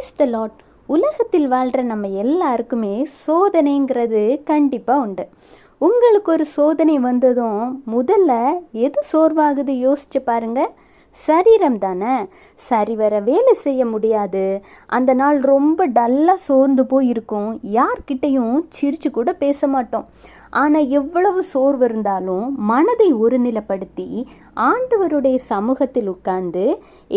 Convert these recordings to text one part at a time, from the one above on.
Praise the Lord. உலகத்தில் வாழ்கிற நம்ம எல்லாருக்குமே சோதனைங்கிறது கண்டிப்பாக உண்டு. உங்களுக்கு ஒரு சோதனை வந்ததும் முதல்ல எது சோர்வாகுது யோசிச்சு பாருங்க. சரீரம் தானே. சரிவர வேலை செய்ய முடியாது. அந்த நாள் ரொம்ப டல்லாக சோர்ந்து போய் இருக்கும். யார்கிட்டையும் சிரிச்சு கூட பேச மாட்டோம். ஆனால் எவ்வளவு சோர்வு இருந்தாலும் மனதை ஒருநிலைப்படுத்தி ஆண்டவருடைய சமூகத்தில் உட்கார்ந்து,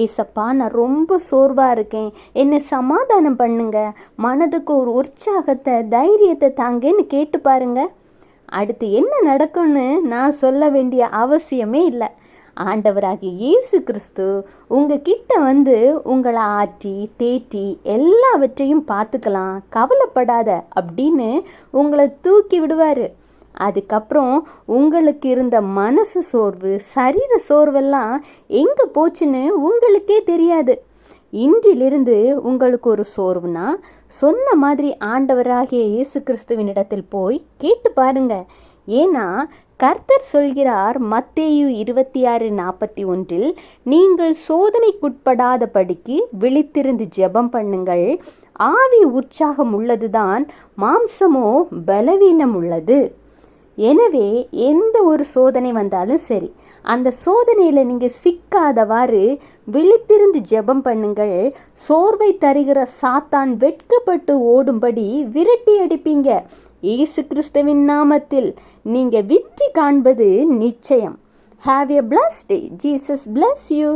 ஏசப்பா நான் ரொம்ப சோர்வாக இருக்கேன், என்னை சமாதானம் பண்ணுங்க, மனதுக்கு ஒரு உற்சாகத்தை தைரியத்தை தாங்கன்னு கேட்டு பாருங்க. அடுத்து என்ன நடக்கும்னு நான் சொல்ல வேண்டிய அவசியமே இல்லை. ஆண்டவராகிய இயேசு கிறிஸ்து உங்ககிட்ட வந்து உங்களை ஆற்றி தேற்றி எல்லாவற்றையும் பார்த்துக்கலாம், கவலைப்படாத அப்படின்னு உங்களை தூக்கி விடுவார். அதுக்கப்புறம் உங்களுக்கு இருந்த மனசு சோர்வு, சரீர சோர்வெல்லாம் எங்கே போச்சுன்னு உங்களுக்கே தெரியாது. இன்றிலிருந்து உங்களுக்கு ஒரு சோர்வுனா சொன்ன மாதிரி ஆண்டவராகிய இயேசு கிறிஸ்துவினிடத்தில் போய் கேட்டு பாருங்க. ஏன்னா கர்த்தர் சொல்கிறார், மத்தேயு 26:41, நீங்கள் சோதனைக்குட்படாதபடிக்கு விழித்திருந்து ஜெபம் பண்ணுங்கள். ஆவி உற்சாகம் உள்ளதுதான், மாம்சமோ பலவீனம் உள்ளது. எனவே எந்த ஒரு சோதனை வந்தாலும் சரி, அந்த சோதனையில் நீங்கள் சிக்காதவாறு விழித்திருந்து ஜெபம் பண்ணுங்கள். சோர்வை தருகிற சாத்தான் வெட்கப்பட்டு ஓடும்படி விரட்டி அடிப்பீங்க. இயேசு கிறிஸ்துவின் நாமத்தில் நீங்கள் வெற்றி காண்பது நிச்சயம். Have a blessed day. Jesus bless you.